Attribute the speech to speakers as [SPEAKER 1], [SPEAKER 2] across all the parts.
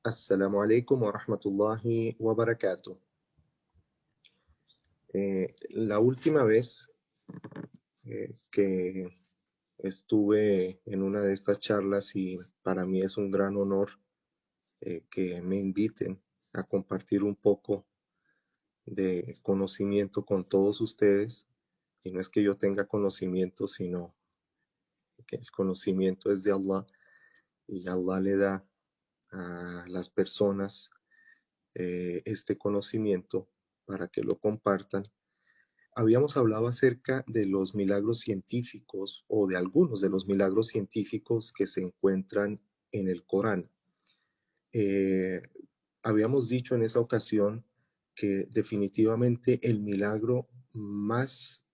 [SPEAKER 1] Assalamu alaikum wa rahmatullahi wa barakatuh. La última vez que estuve en una de estas charlas, y para mí es un gran honor que me inviten a compartir un poco de conocimiento con todos ustedes, y no es que yo tenga conocimiento, sino que el conocimiento es de Allah, y Allah le da a las personas este conocimiento para que lo compartan. Habíamos hablado acerca de los milagros científicos o de algunos de los milagros científicos que se encuentran en el Corán. Eh, Habíamos dicho en esa ocasión que definitivamente el milagro más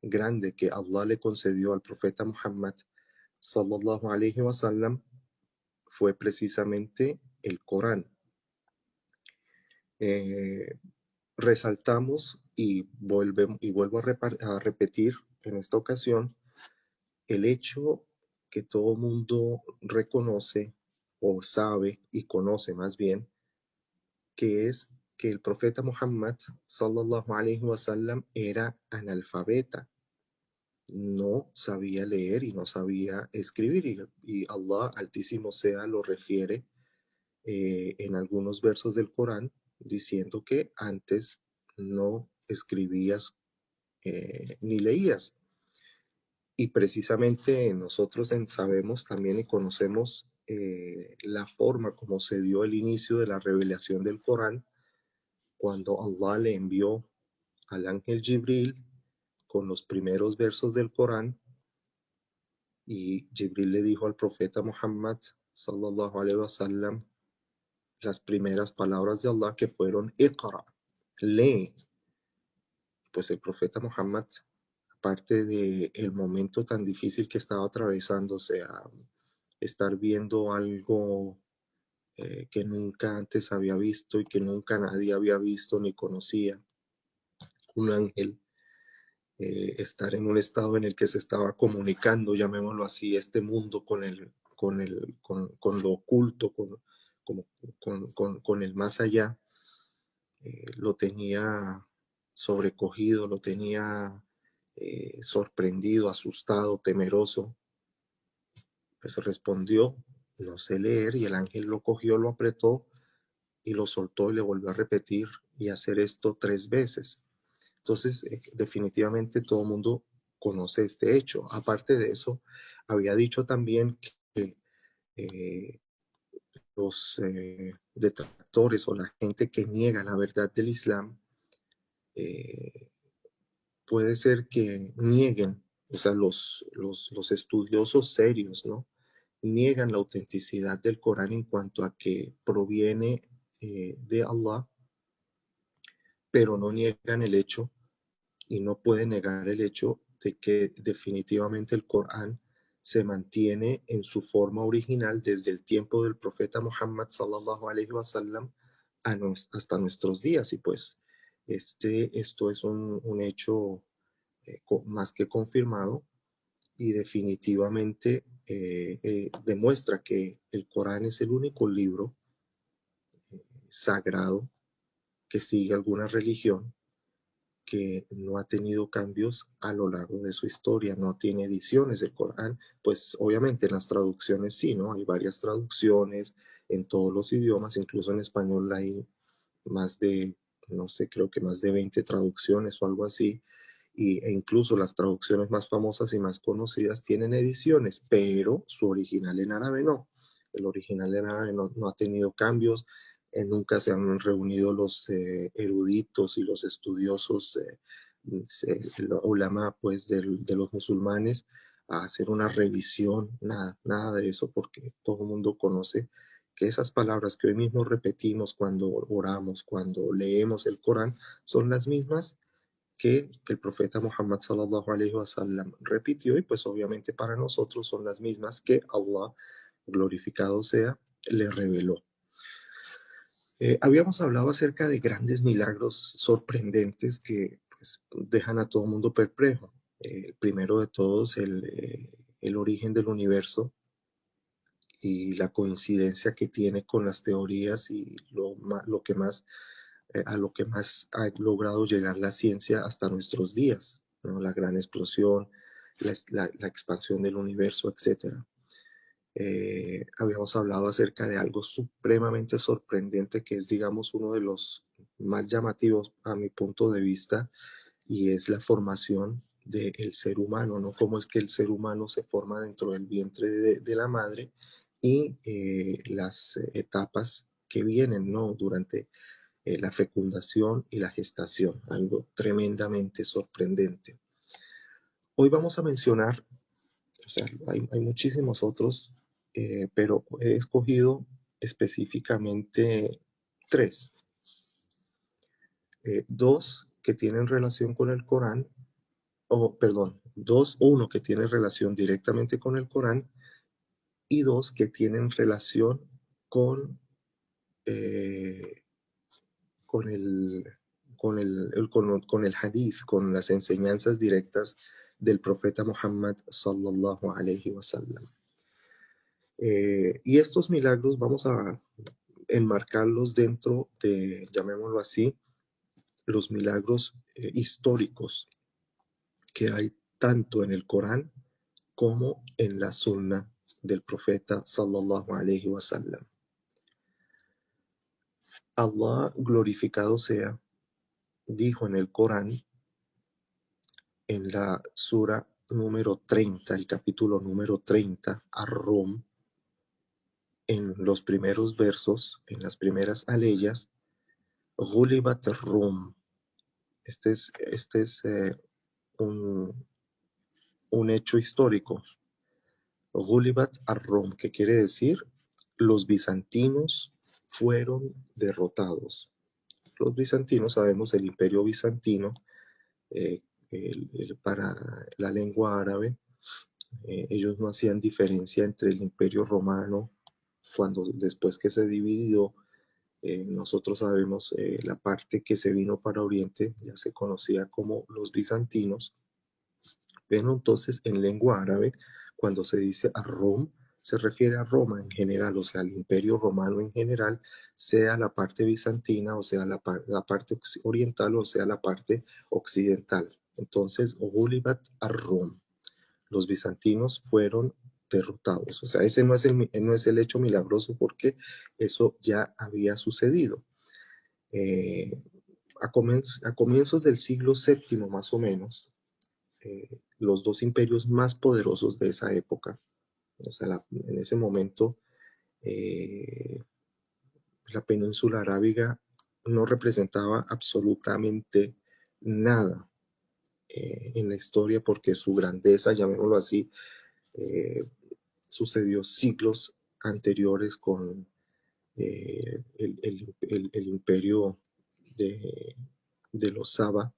[SPEAKER 1] grande que Allah le concedió al profeta Muhammad sallallahu alaihi wasallam fue precisamente el Corán. Eh, Resaltamos y vuelvo a repetir en esta ocasión el hecho que todo mundo reconoce o sabe y conoce más bien, que es que el profeta Muhammad sallallahu alaihi wasallam era analfabeta, no sabía leer y no sabía escribir, y Allah altísimo sea lo refiere en algunos versos del Corán diciendo que antes no escribías ni leías. Y precisamente nosotros sabemos también y conocemos la forma como se dio el inicio de la revelación del Corán, cuando Allah le envió al ángel Jibril con los primeros versos del Corán, y Jibril le dijo al profeta Muhammad sallallahu alaihi wasallam las primeras palabras de Allah, que fueron Iqra, lee. Pues el profeta Muhammad, aparte de el momento tan difícil que estaba atravesando, o sea, estar viendo algo que nunca antes había visto y que nunca nadie había visto ni conocía, un ángel, estar en un estado en el que se estaba comunicando, llamémoslo así, este mundo con lo oculto, con el más allá, lo tenía sobrecogido, lo tenía sorprendido, asustado, temeroso. Pues respondió, no sé leer, y el ángel lo cogió, lo apretó y lo soltó, y le volvió a repetir y hacer esto 3 veces. Entonces, definitivamente todo el mundo conoce este hecho. Aparte de eso, había dicho también que eh, los detractores o la gente que niega la verdad del Islam, eh, puede ser que nieguen, o sea, los estudiosos serios, ¿no? Niegan la autenticidad del Corán en cuanto a que proviene de Allah, pero no niegan el hecho y no pueden negar el hecho de que definitivamente el Corán se mantiene en su forma original desde el tiempo del profeta Muhammad sallallahu alaihi wasallam hasta nuestros días. Y pues esto es un hecho más que confirmado, y definitivamente demuestra que el Corán es el único libro sagrado que sigue alguna religión, que no ha tenido cambios a lo largo de su historia, no tiene ediciones del Corán. Pues obviamente en las traducciones sí, ¿no? Hay varias traducciones en todos los idiomas, incluso en español hay más de, no sé, creo que más de 20 traducciones o algo así, e incluso las traducciones más famosas y más conocidas tienen ediciones, pero su original en árabe no. El original en árabe no ha tenido cambios. Nunca se han reunido los eruditos y los estudiosos, el ulama, pues, de los musulmanes, a hacer una revisión, nada de eso, porque todo el mundo conoce que esas palabras que hoy mismo repetimos cuando oramos, cuando leemos el Corán, son las mismas que el profeta Muhammad sallallahu alaihi wasallam repitió, y pues obviamente para nosotros son las mismas que Allah, glorificado sea, le reveló. Habíamos hablado acerca de grandes milagros sorprendentes que pues, dejan a todo el mundo perplejo. El primero de todos, el origen del universo, y la coincidencia que tiene con las teorías y lo que más, a lo que más ha logrado llegar la ciencia hasta nuestros días, ¿no? La gran explosión, la expansión del universo, etcétera. Habíamos hablado acerca de algo supremamente sorprendente que es, digamos, uno de los más llamativos a mi punto de vista, y es la formación del ser humano, ¿no? Cómo es que el ser humano se forma dentro del vientre de la madre y las etapas que vienen, ¿no? Durante la fecundación y la gestación, algo tremendamente sorprendente. Hoy vamos a mencionar, o sea, hay muchísimos otros, pero he escogido específicamente tres. Dos que tienen relación con el Corán, o perdón, uno que tiene relación directamente con el Corán y dos que tienen relación con, eh, con el, con el hadith, con las enseñanzas directas del profeta Muhammad sallallahu alayhi wa sallam. Y estos milagros vamos a enmarcarlos dentro de, llamémoslo así, los milagros históricos que hay tanto en el Corán como en la Sunna del profeta sallallahu alayhi wa sallam. Allah glorificado sea, dijo en el Corán, en la sura número 30, el capítulo número 30, Ar-Rum, en los primeros versos, en las primeras aleyas, Ghulibat Rum. Este es un, un hecho histórico. Ghulibat Ar-Rum, que quiere decir los bizantinos fueron derrotados. Los bizantinos, sabemos, el imperio bizantino, eh, para la lengua árabe, ellos no hacían diferencia entre el imperio romano, cuando después que se dividió, nosotros sabemos la parte que se vino para Oriente, ya se conocía como los bizantinos, pero entonces en lengua árabe, cuando se dice a Rom, se refiere a Roma en general, o sea, al imperio romano en general, sea la parte bizantina, o sea, la parte oriental, o sea, la parte occidental. Entonces, Ghulibat ar-Rum, los bizantinos fueron derrotados. O sea, ese no es el hecho milagroso porque eso ya había sucedido. Eh, a comienzos del siglo séptimo más o menos, los dos imperios más poderosos de esa época, o sea, en ese momento, eh, la península arábiga no representaba absolutamente nada en la historia porque su grandeza, llamémoslo así, eh, sucedió siglos anteriores con el imperio de, de los Saba,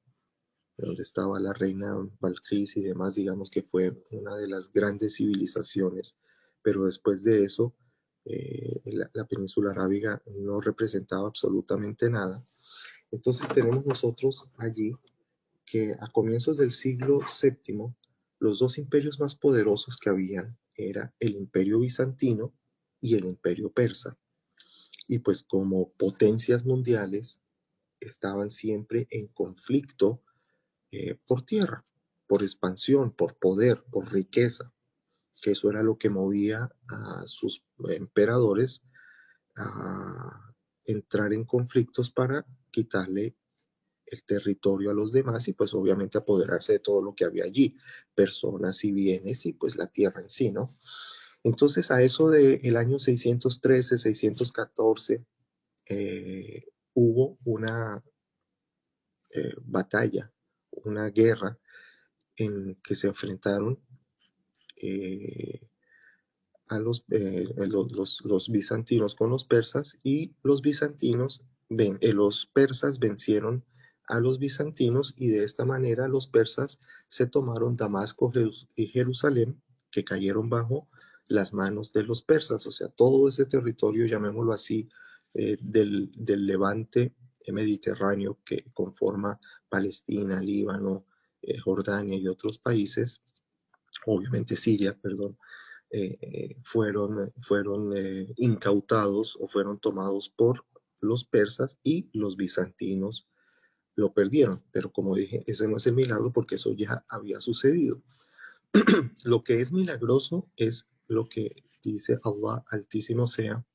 [SPEAKER 1] donde estaba la reina Balkis y demás, digamos que fue una de las grandes civilizaciones, pero después de eso, la península arábiga no representaba absolutamente nada. Entonces tenemos nosotros allí que a comienzos del siglo séptimo, los dos imperios más poderosos que habían era el imperio bizantino y el imperio persa. Y pues como potencias mundiales estaban siempre en conflicto por tierra, por expansión, por poder, por riqueza, que eso era lo que movía a sus emperadores a entrar en conflictos para quitarle el territorio a los demás y pues obviamente apoderarse de todo lo que había allí, personas y bienes y pues la tierra en sí, ¿no? Entonces a eso del año 613, 614, hubo una batalla, una guerra en que se enfrentaron eh, a los bizantinos con los persas y los persas vencieron a los bizantinos y de esta manera los persas se tomaron Damasco y Jerusalén, que cayeron bajo las manos de los persas, o sea, todo ese territorio, llamémoslo así, del levante mediterráneo que conforma Palestina, Líbano, Jordania y otros países, obviamente Siria, perdón, fueron incautados o fueron tomados por los persas y los bizantinos lo perdieron. Pero como dije, ese no es el milagro porque eso ya había sucedido. Lo que es milagroso es lo que dice Allah Altísimo sea.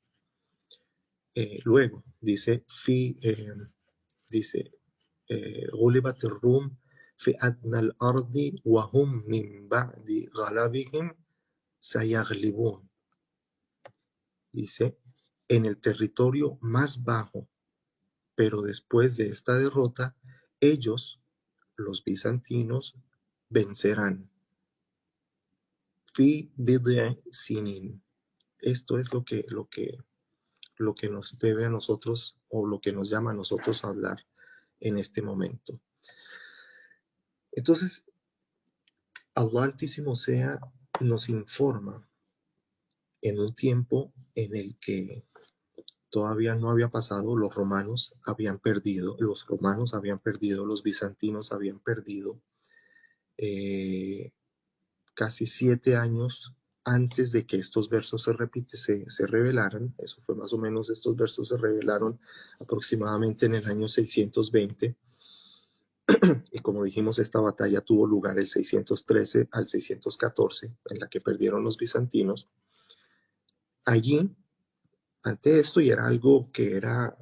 [SPEAKER 1] Luego dice غلبت الروم في أدنى الأرض وهم من بعد غلبهم سيغلبون. Dice, en el territorio más bajo, pero después de esta derrota, ellos, los bizantinos, vencerán. Fi bid'i sinin. Esto es lo que nos debe a nosotros o lo que nos llama a nosotros a hablar en este momento. Entonces, Allah Altísimo sea nos informa en un tiempo en el que todavía no había pasado, los romanos habían perdido, los bizantinos habían perdido eh, casi 7 años antes de que estos versos se revelaran. Eso fue más o menos, estos versos se revelaron aproximadamente en el año 620. Y como dijimos, esta batalla tuvo lugar el 613 al 614, en la que perdieron los bizantinos. Allí, ante esto, y era algo que era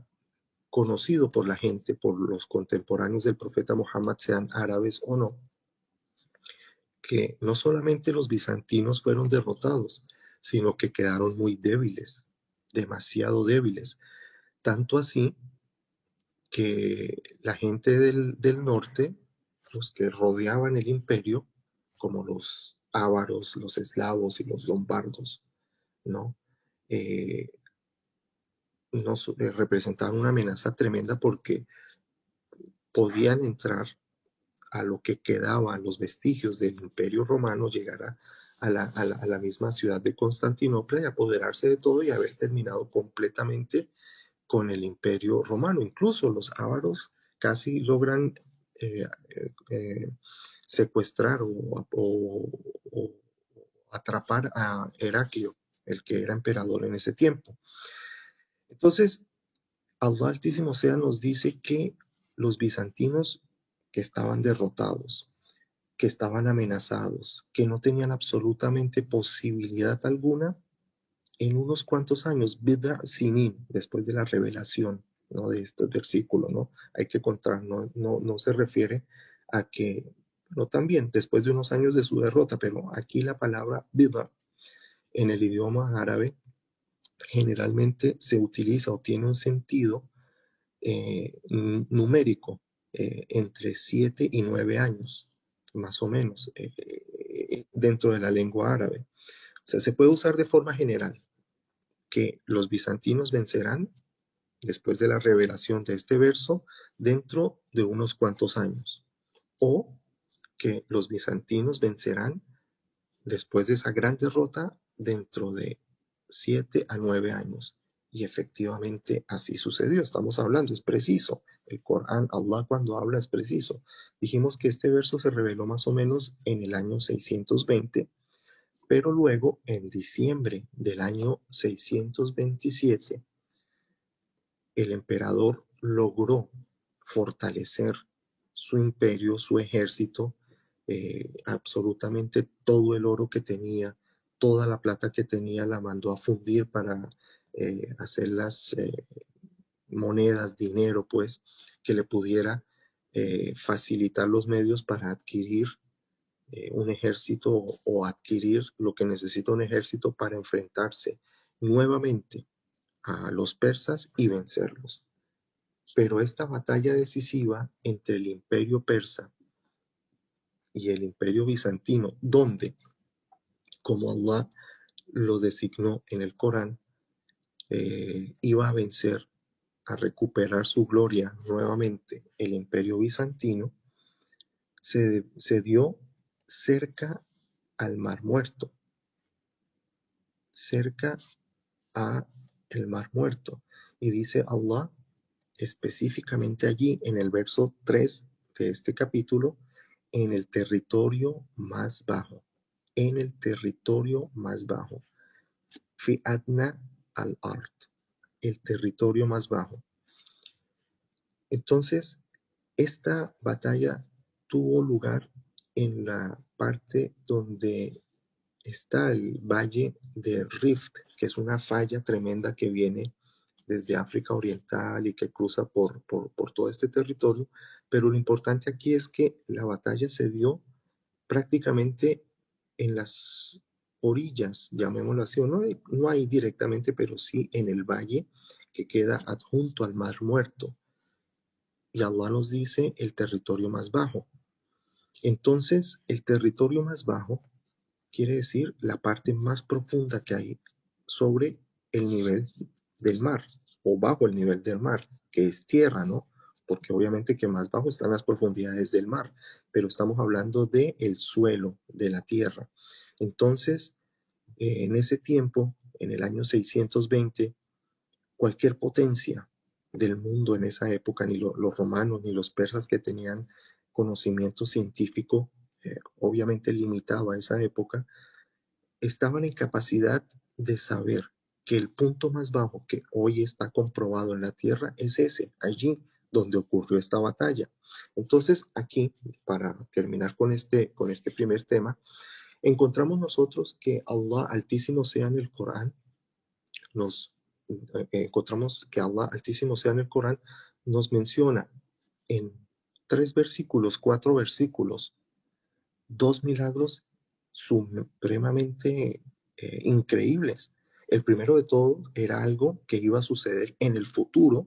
[SPEAKER 1] conocido por la gente, por los contemporáneos del profeta Muhammad, sean árabes o no, que no solamente los bizantinos fueron derrotados, sino que quedaron muy débiles, demasiado débiles. Tanto así que la gente del norte, los que rodeaban el imperio, como los ávaros, los eslavos y los lombardos, ¿no? Eh, representaban una amenaza tremenda porque podían entrar a lo que quedaba, a los vestigios del imperio romano, llegar a la misma ciudad de Constantinopla y apoderarse de todo y haber terminado completamente con el imperio romano. Incluso los ávaros casi logran eh, eh, secuestrar o atrapar a Heraclio, el que era emperador en ese tiempo. Entonces, Allah Altísimo sea nos dice que los bizantinos, que estaban derrotados, que estaban amenazados, que no tenían absolutamente posibilidad alguna, en unos cuantos años, Bid'a Sinin, después de la revelación, ¿no?, de este versículo, ¿no? Hay que contar, no se refiere a que, no, también después de unos años de su derrota, pero aquí la palabra Bid'a en el idioma árabe generalmente se utiliza o tiene un sentido numérico, entre 7 y 9 años, más o menos, dentro de la lengua árabe. O sea, se puede usar de forma general que los bizantinos vencerán después de la revelación de este verso dentro de unos cuantos años, o que los bizantinos vencerán después de esa gran derrota dentro de 7 a 9 años. Y efectivamente así sucedió. Estamos hablando, es preciso. El Corán, Allah cuando habla es preciso. Dijimos que este verso se reveló más o menos en el año 620, pero luego en diciembre del año 627, el emperador logró fortalecer su imperio, su ejército, absolutamente todo el oro que tenía, toda la plata que tenía la mandó a fundir para hacer las monedas, dinero, pues, que le pudiera facilitar los medios para adquirir un ejército o adquirir lo que necesita un ejército para enfrentarse nuevamente a los persas y vencerlos. Pero esta batalla decisiva entre el imperio persa y el imperio bizantino, donde, como Allah lo designó en el Corán, iba a vencer, a recuperar su gloria nuevamente el imperio bizantino, se dio cerca al Mar Muerto, cerca a el Mar Muerto. Y dice Allah específicamente allí en el verso 3 de este capítulo, en el territorio más bajo. en el territorio más bajo. Fi adna al-ard, el territorio más bajo. Entonces, esta batalla tuvo lugar en la parte donde está el valle de Rift, que es una falla tremenda que viene desde África Oriental y que cruza por todo este territorio, pero lo importante aquí es que la batalla se dio prácticamente en las orillas, llamémoslo así, o no hay directamente, pero sí en el valle que queda adjunto al Mar Muerto. Y Allah nos dice el territorio más bajo. Entonces, el territorio más bajo quiere decir la parte más profunda que hay sobre el nivel del mar o bajo el nivel del mar, que es tierra, ¿no? Porque obviamente que más bajo están las profundidades del mar, pero estamos hablando de el suelo, de la tierra. Entonces, en ese tiempo, en el año 620, cualquier potencia del mundo en esa época, ni los romanos ni los persas que tenían conocimiento científico, obviamente limitado a esa época, estaban en capacidad de saber que el punto más bajo que hoy está comprobado en la Tierra es ese, allí donde ocurrió esta batalla. Entonces, aquí, para terminar con este primer tema, encontramos nosotros que Allah Altísimo sea en el Corán, nos encontramos que Allah Altísimo sea en el Corán, nos menciona en 3 versículos, 4 versículos, 2 milagros supremamente increíbles. El primero de todo era algo que iba a suceder en el futuro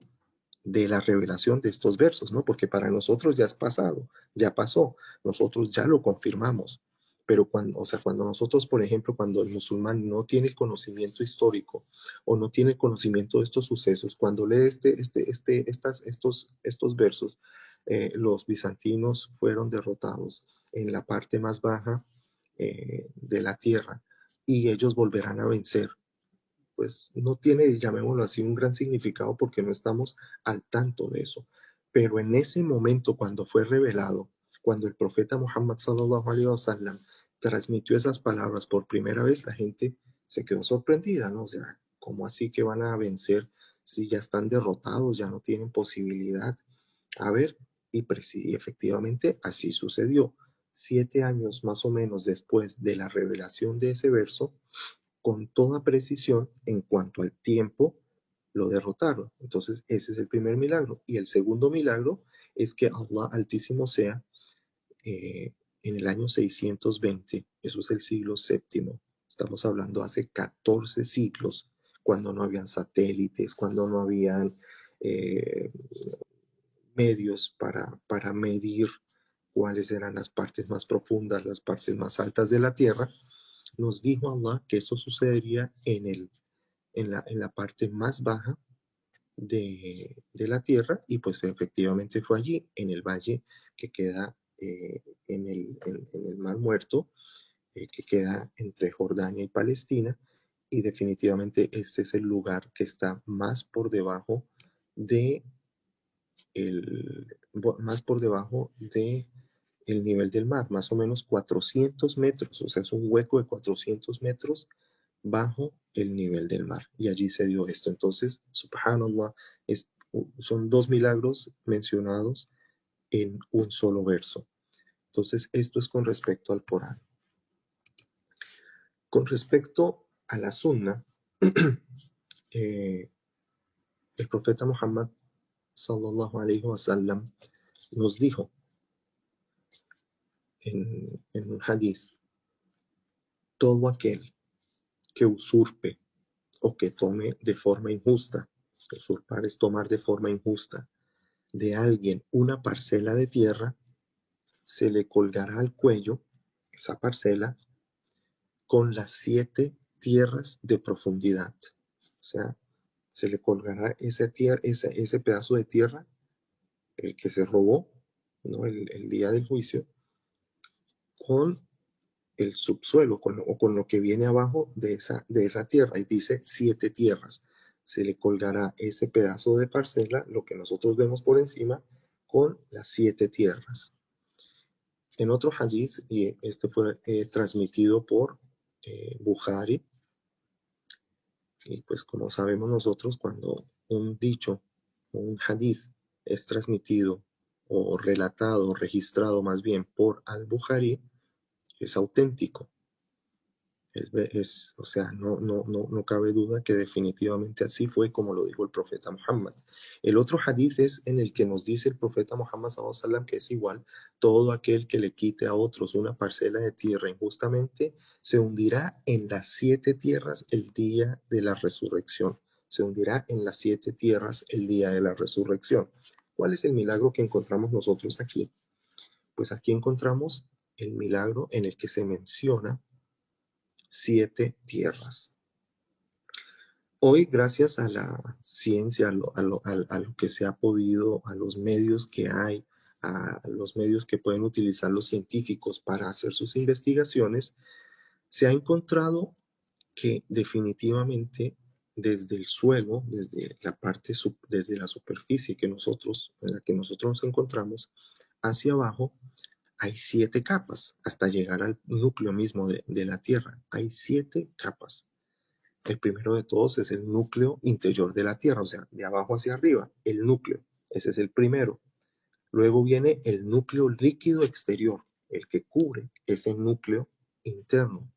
[SPEAKER 1] de la revelación de estos versos, ¿no? Porque para nosotros ya es pasado, ya pasó, nosotros ya lo confirmamos. Pero cuando, o sea, cuando nosotros, por ejemplo, cuando el musulmán no tiene el conocimiento histórico o no tiene el conocimiento de estos sucesos, cuando lee estos versos, los bizantinos fueron derrotados en la parte más baja de la tierra y ellos volverán a vencer, pues no tiene, llamémoslo así, un gran significado porque no estamos al tanto de eso. Pero en ese momento, cuando fue revelado, cuando el profeta Muhammad sallallahu alaihi wasallam transmitió esas palabras por primera vez, la gente se quedó sorprendida, ¿no? O sea, ¿cómo así que van a vencer si ya están derrotados, ya no tienen posibilidad? A ver, y efectivamente así sucedió. 7 años más o menos después de la revelación de ese verso, con toda precisión en cuanto al tiempo, lo derrotaron. Entonces, ese es el primer milagro. Y el segundo milagro es que Allah Altísimo sea, en el año 620, eso es el siglo séptimo, estamos hablando hace 14 siglos, cuando no habían satélites, cuando no habían eh, medios para medir cuáles eran las partes más profundas, las partes más altas de la tierra, nos dijo Allah que eso sucedería en la parte más baja de la tierra y pues efectivamente fue allí, en el valle que queda en el Mar Muerto, que queda entre Jordania y Palestina, y definitivamente este es el lugar que está más por debajo de más por debajo de el nivel del mar, más o menos 400 metros, o sea, es un hueco de 400 metros bajo el nivel del mar. Y allí se dio esto. Entonces, subhanallah, son 2 milagros mencionados en un solo verso. Entonces, esto es con respecto al Corán. Con respecto a la Sunna, eh, el profeta Muhammad sallallahu alaihi wasallam nos dijo en un hadith: todo aquel que usurpe o que tome de forma injusta, usurpar es tomar de forma injusta, de alguien una parcela de tierra, se le colgará al cuello esa parcela con las 7 tierras de profundidad. O sea, se le colgará ese pedazo de tierra, el que se robó, ¿no? El día del juicio, con el subsuelo o con lo que viene abajo de esa tierra. Y dice 7 tierras. Se le colgará ese pedazo de parcela, lo que nosotros vemos por encima, con las 7 tierras. En otro hadith, y este fue transmitido por Bukhari, y pues como sabemos nosotros, cuando un dicho o un hadith es transmitido o relatado, o registrado más bien por al-Bukhari, es auténtico. O sea, no cabe duda que definitivamente así fue como lo dijo el profeta Muhammad. El otro hadith es en el que nos dice el profeta Muhammad sallallahu alaihi wasallam que es igual: todo aquel que le quite a otros una parcela de tierra injustamente se hundirá en las 7 tierras el día de la resurrección. Se hundirá en las 7 tierras el día de la resurrección. ¿Cuál es el milagro que encontramos nosotros aquí? Pues aquí encontramos el milagro en el que se menciona 7 tierras. Hoy, gracias a la ciencia, a lo que se ha podido, a los medios que hay, a los medios que pueden utilizar los científicos para hacer sus investigaciones, se ha encontrado que definitivamente desde el suelo, desde la parte, desde la superficie en la que nosotros nos encontramos, hacia abajo, hay 7 capas hasta llegar al núcleo mismo de la Tierra. Hay 7 capas. El primero de todos es el núcleo interior de la Tierra, o sea, de abajo hacia arriba, el núcleo. Ese es el primero. Luego viene el núcleo líquido exterior, el que cubre ese núcleo interno.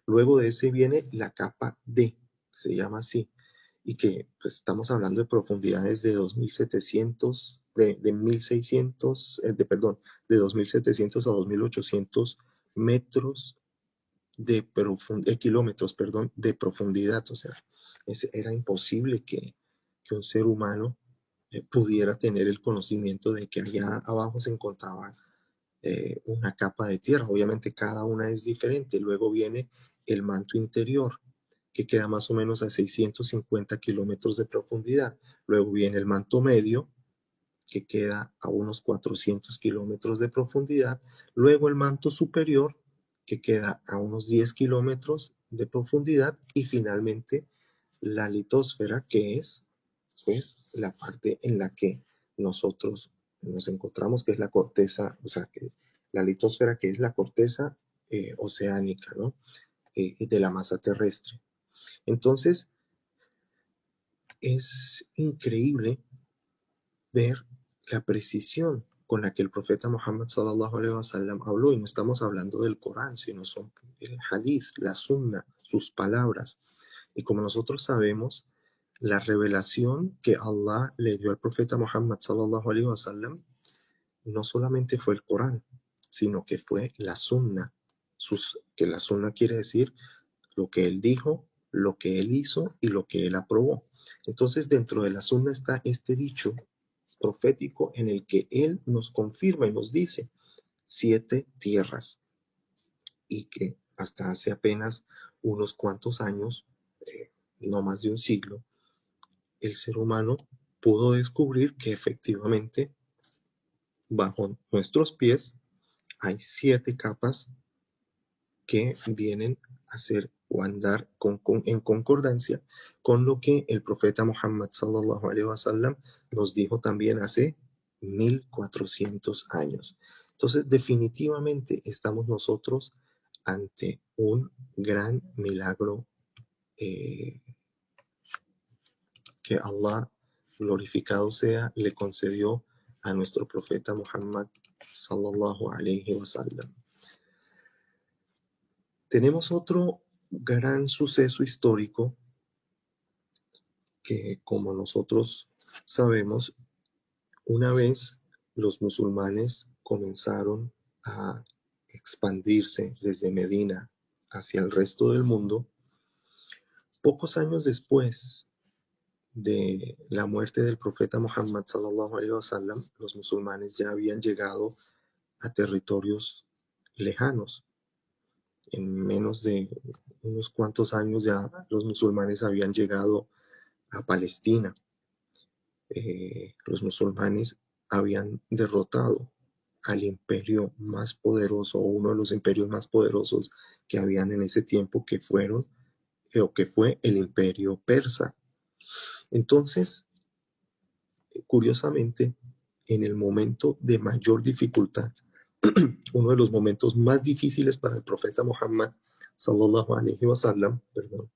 [SPEAKER 1] Luego de ese viene la capa D, se llama así, y que pues, estamos hablando de profundidades de 2700, de 1600, perdón, de 2700 a 2800 metros kilómetros, perdón, de profundidad. O sea, era imposible que un ser humano pudiera tener el conocimiento de que allá abajo se encontraba una capa de tierra. Obviamente cada una es diferente. Luego viene el manto interior, que queda más o menos a 650 kilómetros de profundidad. Luego viene el manto medio, que queda a unos 400 kilómetros de profundidad. Luego el manto superior, que queda a unos 10 kilómetros de profundidad. Y finalmente la litosfera, que es pues la parte en la que nosotros nos encontramos, que es la corteza, o sea, que la litosfera, que es la corteza oceánica, ¿no? De la masa terrestre. Entonces, es increíble ver la precisión con la que el profeta Muhammad sallallahu alaihi wasallam habló, y no estamos hablando del Corán, sino son el hadith, la sunna, sus palabras. Y como nosotros sabemos, la revelación que Allah le dio al profeta Muhammad sallallahu alaihi wasallam no solamente fue el Corán, sino que fue la sunna, que la sunna quiere decir lo que él dijo, lo que él hizo y lo que él aprobó. Entonces, dentro de la sunna está este dicho profético en el que él nos confirma y nos dice 7 tierras, y que hasta hace apenas unos cuantos años, no más de un siglo, el ser humano pudo descubrir que efectivamente bajo nuestros pies hay 7 capas que vienen a ser o andar en concordancia con lo que el profeta Muhammad sallallahu alaihi wasallam nos dijo también hace 1400 años. Entonces, definitivamente estamos nosotros ante un gran milagro eh, que Allah, glorificado sea, le concedió a nuestro profeta Muhammad sallallahu alaihi wasallam. Tenemos otro gran suceso histórico que, como nosotros sabemos, una vez los musulmanes comenzaron a expandirse desde Medina hacia el resto del mundo, pocos años después de la muerte del profeta Muhammad sallallahu alaihi wasallam, los musulmanes ya habían llegado a territorios lejanos. En menos de unos cuantos años ya los musulmanes habían llegado a Palestina. Los musulmanes habían derrotado al imperio más poderoso, o uno de los imperios más poderosos que habían en ese tiempo, que fue el imperio persa. Entonces, curiosamente, en el momento de mayor dificultad, uno de los momentos más difíciles para el profeta Muhammad, sallallahu alaihi wasallam, perdón,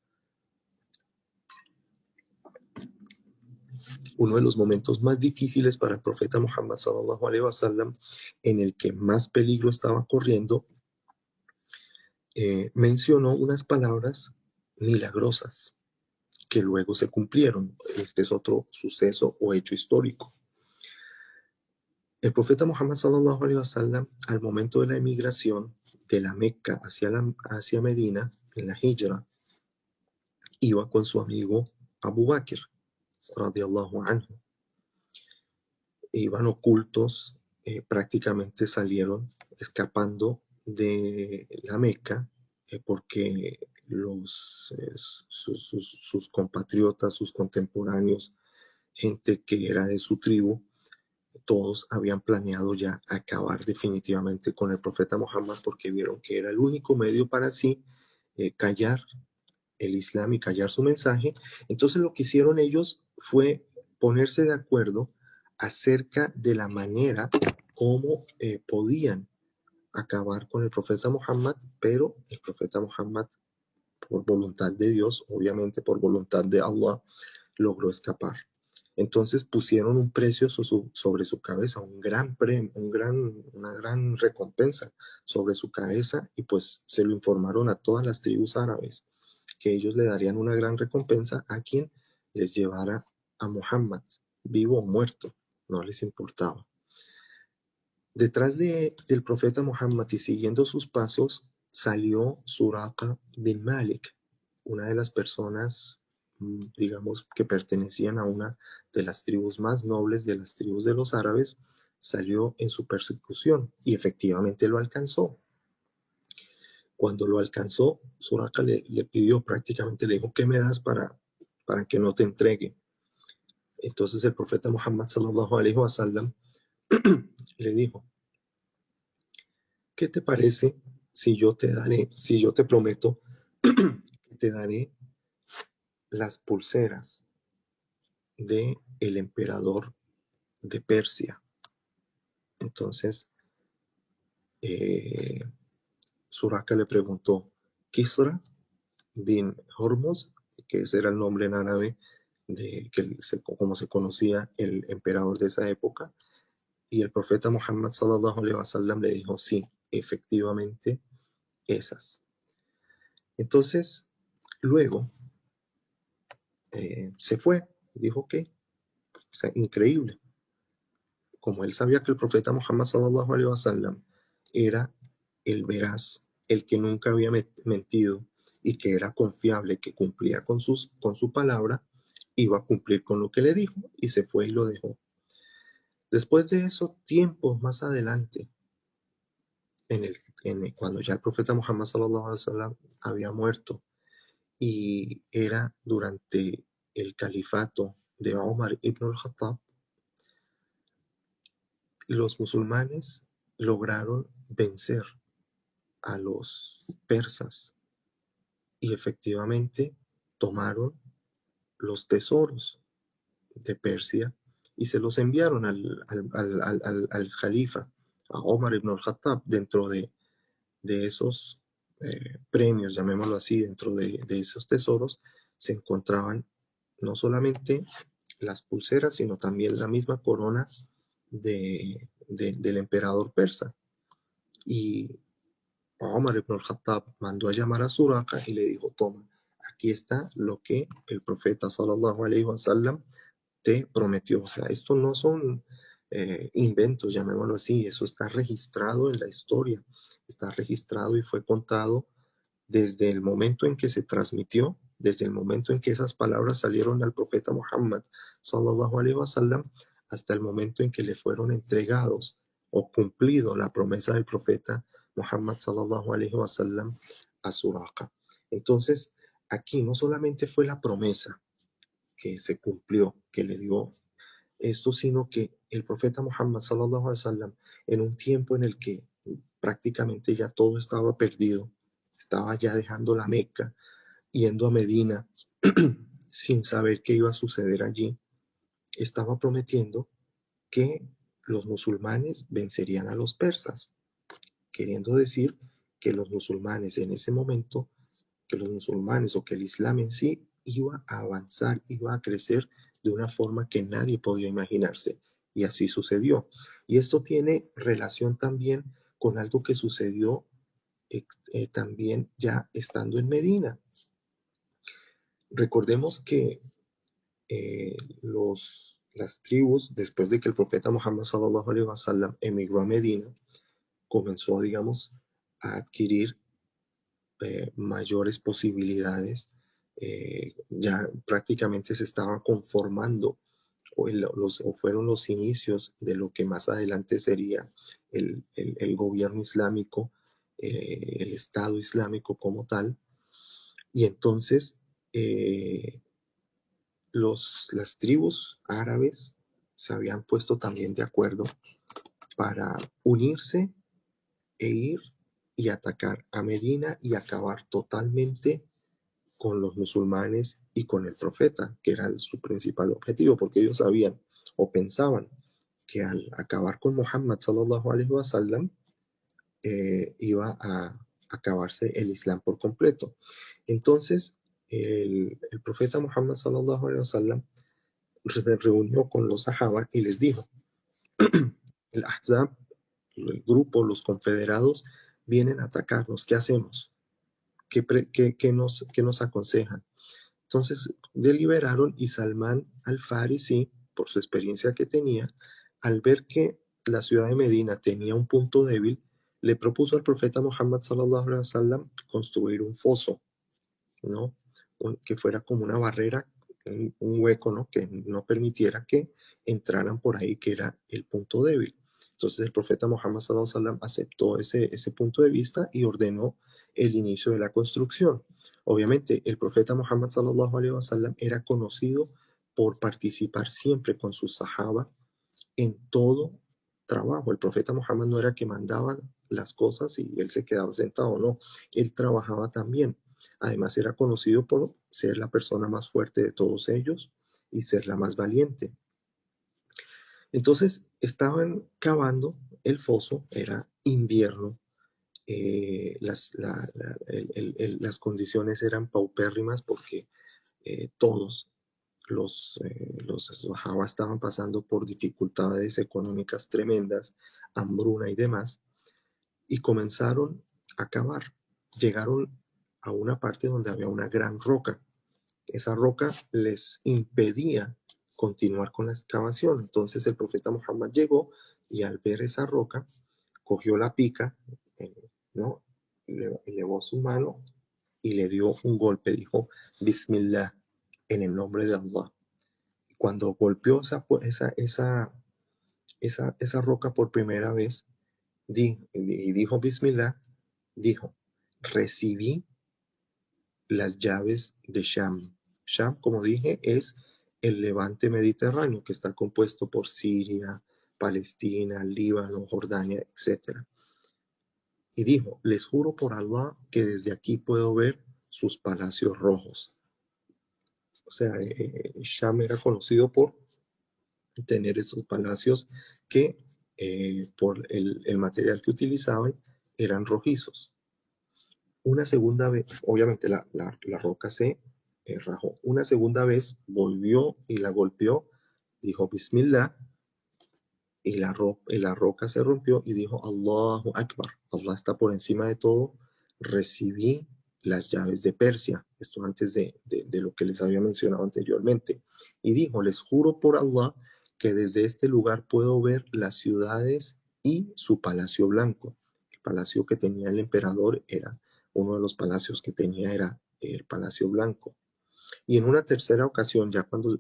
[SPEAKER 1] uno de los momentos más difíciles para el profeta Muhammad, sallallahu alaihi wasallam, en el que más peligro estaba corriendo, mencionó unas palabras milagrosas que luego se cumplieron. Este es otro suceso o hecho histórico. El profeta Muhammad sallallahu alaihi wasallam, al momento de la emigración de la Meca hacia Medina, en la Hijra, iba con su amigo Abu Bakr, radiallahu anhu. Iban ocultos, prácticamente salieron escapando de la Meca, porque sus compatriotas, sus contemporáneos, gente que era de su tribu, todos habían planeado ya acabar definitivamente con el profeta Muhammad, porque vieron que era el único medio para así callar el Islam y callar su mensaje. Entonces lo que hicieron ellos fue ponerse de acuerdo acerca de la manera como podían acabar con el profeta Muhammad, pero el profeta Muhammad, por voluntad de Dios, obviamente por voluntad de Allah, logró escapar. Entonces pusieron un precio sobre su cabeza, un gran premio, una gran recompensa sobre su cabeza, y pues se lo informaron a todas las tribus árabes, que ellos le darían una gran recompensa a quien les llevara a Muhammad, vivo o muerto, no les importaba. Detrás del profeta Muhammad y siguiendo sus pasos, salió Suraqa bin Malik, una de las personas, digamos, que pertenecían a una de las tribus más nobles de las tribus de los árabes. Salió en su persecución y efectivamente lo alcanzó. Cuando lo alcanzó, Suraqa le pidió, prácticamente le dijo: ¿qué me das para que no te entregue? Entonces el profeta Muhammad sallallahu alaihi wasallam le dijo: ¿qué te parece si yo te prometo que te daré las pulseras de el emperador de Persia? Entonces eh, Suraqa le preguntó: Kisra bin Hormuz, que ese era el nombre en árabe como se conocía el emperador de esa época. Y el profeta Muhammad sallallahu alaihi wasallam le dijo: sí, efectivamente, esas. Entonces, luego se fue, dijo que, o sea, increíble. Como él sabía que el profeta Muhammad sallallahu alaihi wasallam era el veraz, el que nunca había mentido y que era confiable, que cumplía con su palabra, iba a cumplir con lo que le dijo, y se fue y lo dejó. Después de eso, tiempos más adelante, cuando ya el profeta Muhammad sallallahu alaihi wasallam había muerto, y era durante el califato de Omar ibn al-Khattab, los musulmanes lograron vencer a los persas y efectivamente tomaron los tesoros de Persia y se los enviaron al califa, a Omar ibn al-Khattab. Dentro de esos premios, llamémoslo así, dentro de esos tesoros, se encontraban no solamente las pulseras, sino también la misma corona del emperador persa. Y Omar ibn al-Khattab mandó a llamar a Suraqa y le dijo: toma, aquí está lo que el profeta sallallahu alaihi wasallam te prometió. O sea, esto no son inventos, llamémoslo así, eso está registrado en la historia, está registrado y fue contado desde el momento en que se transmitió, desde el momento en que esas palabras salieron al profeta Muhammad sallallahu alaihi wasallam, hasta el momento en que le fueron entregados o cumplido la promesa del profeta Muhammad sallallahu alaihi wasallam a Suraqa. Entonces, aquí no solamente fue la promesa que se cumplió, que le dio esto, sino que el profeta Muhammad sallallahu alaihi wasallam, en un tiempo en el que prácticamente ya todo estaba perdido, estaba ya dejando la Meca, yendo a Medina sin saber qué iba a suceder allí, estaba prometiendo que los musulmanes vencerían a los persas. queriendo decir que los musulmanes en ese momento, que los musulmanes o que el Islam en sí iba a avanzar, iba a crecer de una forma que nadie podía imaginarse. Y así sucedió. Y esto tiene relación también con algo que sucedió también ya estando en Medina. Recordemos que las tribus, después de que el profeta Muhammad sallallahu alaihi wasallam emigró a Medina, comenzó, digamos, a adquirir mayores posibilidades. Ya prácticamente se estaba conformando o fueron los inicios de lo que más adelante sería el gobierno islámico, el Estado islámico como tal. Y entonces las tribus árabes se habían puesto también de acuerdo para unirse e ir y atacar a Medina y acabar totalmente con los musulmanes y con el profeta, que era su principal objetivo, porque ellos sabían o pensaban que al acabar con Muhammad sallallahu alaihi wasallam iba a acabarse el Islam por completo. Entonces, el profeta Muhammad sallallahu alaihi wasallam se reunió con los sahaba y les dijo, el Ahzab, el grupo, los confederados, vienen a atacarnos, ¿qué hacemos? ¿Qué nos aconsejan? Entonces deliberaron y Salmán al-Farisi, por su experiencia que tenía, al ver que la ciudad de Medina tenía un punto débil, le propuso al profeta Muhammad sallallahu alaihi wasallam construir un foso, ¿no? Que fuera como una barrera, un hueco, ¿no? Que no permitiera que entraran por ahí, que era el punto débil. Entonces el profeta Muhammad sallallahu alaihi wasallam aceptó ese punto de vista y ordenó el inicio de la construcción. Obviamente, el profeta Muhammad sallallahu alaihi wasallam era conocido por participar siempre con sus sahaba en todo trabajo. El profeta Muhammad no era que mandaba las cosas y él se quedaba sentado, no, él trabajaba también. Además era conocido por ser la persona más fuerte de todos ellos y ser la más valiente. Entonces estaban cavando el foso, era invierno, las condiciones eran paupérrimas porque todos los Sahaba estaban pasando por dificultades económicas tremendas, hambruna y demás, y comenzaron a cavar. Llegaron a una parte donde había una gran roca. Esa roca les impedía continuar con la excavación. Entonces el profeta Muhammad llegó y al ver esa roca, cogió la pica, ¿no? Elevó su mano y le dio un golpe. Dijo, Bismillah, en el nombre de Allah. Cuando golpeó esa roca por primera vez y dijo Bismillah, dijo, recibí las llaves de Sham. Sham, como dije, es el levante mediterráneo que está compuesto por Siria, Palestina, Líbano, Jordania, etc. Y dijo, les juro por Allah que desde aquí puedo ver sus palacios rojos. O sea, Sham era conocido por tener esos palacios que por el material que utilizaban eran rojizos. Una segunda vez, obviamente la roca se rajó. Una segunda vez volvió y la golpeó, dijo Bismillah, y la roca se rompió y dijo Allahu Akbar, Allah está por encima de todo, recibí las llaves de Persia, esto antes de lo que les había mencionado anteriormente, y dijo, les juro por Allah que desde este lugar puedo ver las ciudades y su palacio blanco. El palacio que tenía el emperador era, uno de los palacios que tenía era el palacio blanco. Y en una tercera ocasión, ya cuando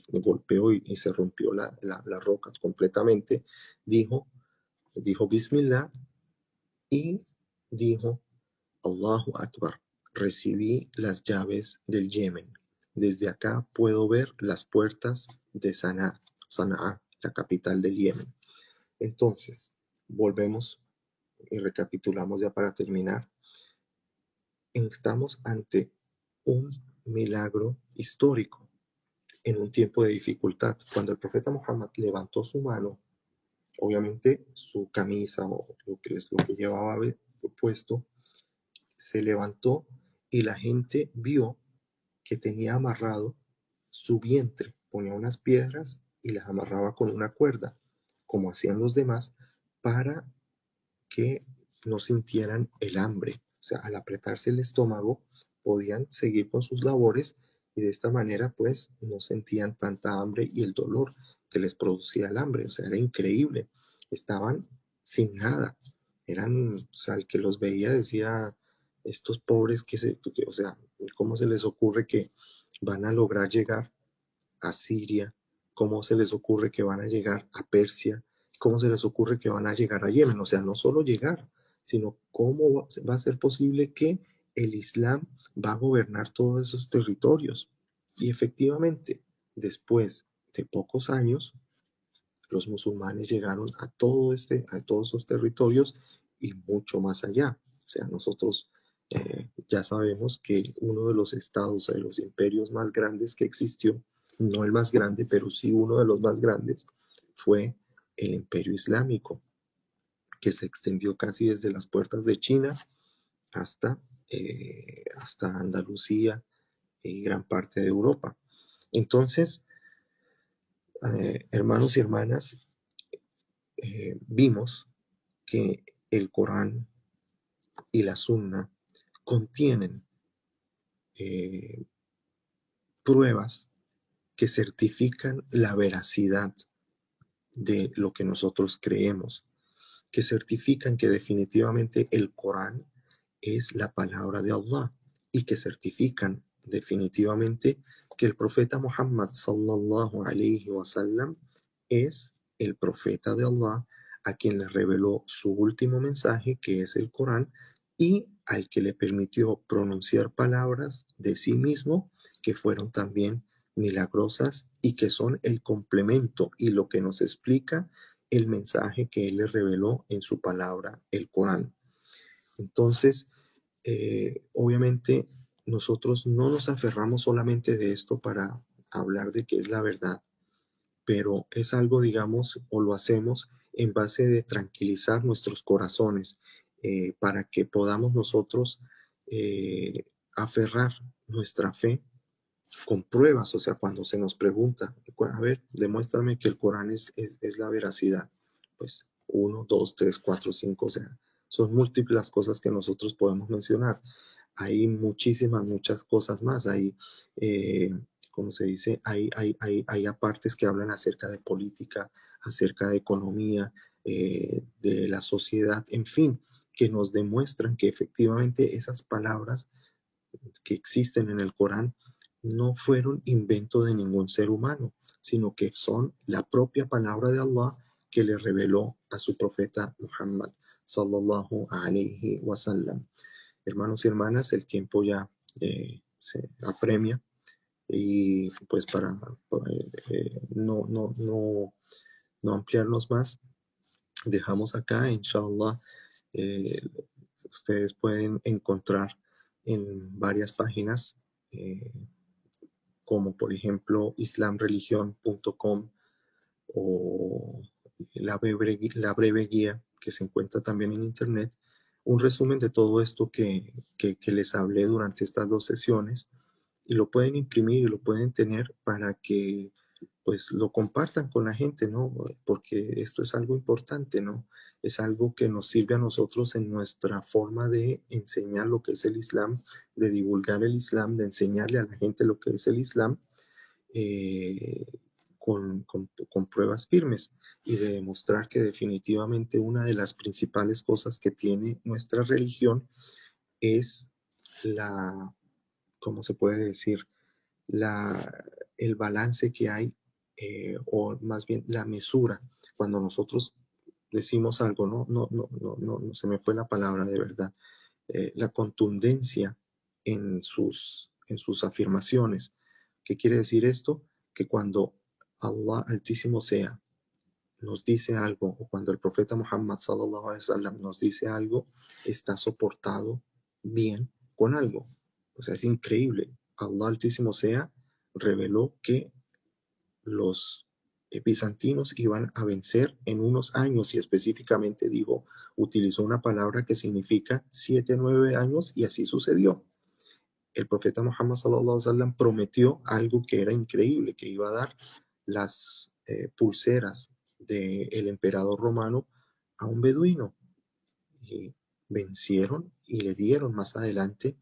[SPEAKER 1] golpeó y se rompió la roca completamente, dijo Bismillah y dijo Allahu Akbar. Recibí las llaves del Yemen. Desde acá puedo ver las puertas de Sanaa, la capital del Yemen. Entonces, volvemos y recapitulamos ya para terminar. Estamos ante un milagro histórico en un tiempo de dificultad. Cuando el profeta Muhammad levantó su mano obviamente su camisa o lo que llevaba puesto se levantó y la gente vio que tenía amarrado su vientre, ponía unas piedras y las amarraba con una cuerda, como hacían los demás, para que no sintieran el hambre. O sea, al apretarse el estómago, podían seguir con sus labores y de esta manera pues no sentían tanta hambre y el dolor que les producía el hambre. O sea, era increíble. Estaban sin nada. Eran, o sea, el que los veía decía, estos pobres o sea, ¿cómo se les ocurre que van a lograr llegar a Siria? ¿Cómo se les ocurre que van a llegar a Persia? ¿Cómo se les ocurre que van a llegar a Yemen? O sea, no solo llegar, sino cómo va a ser posible que el Islam va a gobernar todos esos territorios. Y efectivamente, después de pocos años, los musulmanes llegaron a todos esos territorios y mucho más allá. O sea, nosotros ya sabemos que uno de los estados, de los imperios más grandes que existió, no el más grande, pero sí uno de los más grandes, fue el imperio islámico, que se extendió casi desde las puertas de China hasta, hasta Andalucía y gran parte de Europa. Entonces, hermanos y hermanas, vimos que el Corán y la Sunna contienen eh, pruebas que certifican la veracidad de lo que nosotros creemos, que certifican que definitivamente el Corán es la palabra de Allah y que certifican definitivamente que el profeta Muhammad sallallahu alayhi wa sallam es el profeta de Allah a quien le reveló su último mensaje, que es el Corán, y al que le permitió pronunciar palabras de sí mismo que fueron también milagrosas y que son el complemento y lo que nos explica el mensaje que él le reveló en su palabra, el Corán. Entonces, obviamente, nosotros no nos aferramos solamente de esto para hablar de que es la verdad, pero es algo, digamos, o lo hacemos en base de tranquilizar nuestros corazones, para que podamos nosotros eh, aferrar nuestra fe con pruebas. O sea, cuando se nos pregunta, a ver, demuéstrame que el Corán es la veracidad, pues uno, dos, tres, cuatro, cinco, o sea, son múltiples las cosas que nosotros podemos mencionar. Hay muchísimas, muchas cosas más. Hay, ¿cómo se dice? Hay apartes que hablan acerca de política, acerca de economía, de la sociedad, en fin, que nos demuestran que efectivamente esas palabras que existen en el Corán no fueron invento de ningún ser humano, sino que son la propia palabra de Allah que le reveló a su profeta Muhammad sallallahu alayhi wa sallam. Hermanos y hermanas, el tiempo ya se apremia y pues para no ampliarnos más, dejamos acá, inshallah. eh, Ustedes pueden encontrar en varias páginas, eh, como por ejemplo islamreligion.com o la breve guía que se encuentra también en internet, un resumen de todo esto que les hablé durante estas dos sesiones, y lo pueden imprimir y lo pueden tener para que pues lo compartan con la gente, ¿no? Porque esto es algo importante, ¿no? Es algo que nos sirve a nosotros en nuestra forma de enseñar lo que es el Islam, de divulgar el Islam, de enseñarle a la gente lo que es el Islam, eh, con pruebas firmes y de demostrar que definitivamente una de las principales cosas que tiene nuestra religión es la, ¿cómo se puede decir? La, el balance que hay, o más bien la mesura, cuando nosotros decimos algo, no se me fue la palabra de verdad, la contundencia en sus afirmaciones. ¿Qué quiere decir esto? Que cuando Allah Altísimo sea nos dice algo, o cuando el profeta Muhammad sallallahu alaihi wasallam nos dice algo, está soportado bien con algo. O sea, es increíble. Allah Altísimo sea reveló que los bizantinos iban a vencer en unos años y específicamente dijo, utilizó una palabra que significa 7, 9 años y así sucedió. El profeta Muhammad sallallahu alaihi wasallam prometió algo que era increíble, que iba a dar las pulseras del emperador romano a un beduino. Y vencieron y le dieron más adelante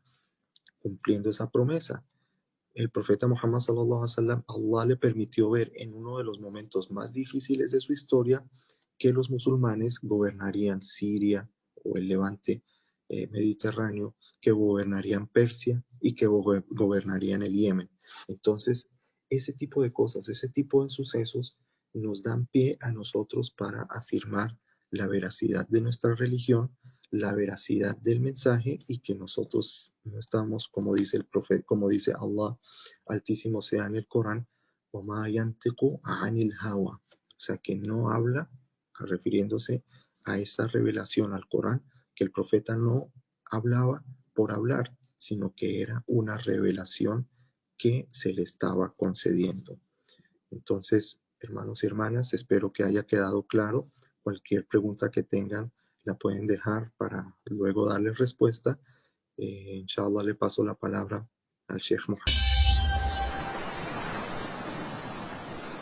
[SPEAKER 1] cumpliendo esa promesa. El profeta Muhammad sallallahu alaihi wasallam, Allah le permitió ver en uno de los momentos más difíciles de su historia que los musulmanes gobernarían Siria o el Levante mediterráneo, que gobernarían Persia y que gobernarían el Yemen. Entonces, ese tipo de cosas, ese tipo de sucesos nos dan pie a nosotros para afirmar la veracidad de nuestra religión, la veracidad del mensaje y que nosotros no estamos, como dice el profeta, como dice Allah Altísimo sea en el Corán, وَمَا يَنْتِقُ عَنِ الْهَوَى, o sea que no habla, refiriéndose a esa revelación al Corán, que el profeta no hablaba por hablar, sino que era una revelación que se le estaba concediendo. Entonces, hermanos y hermanas, espero que haya quedado claro. Cualquier pregunta que tengan la pueden dejar para luego darles respuesta. Inshallah le paso la palabra al Sheikh Mohammed.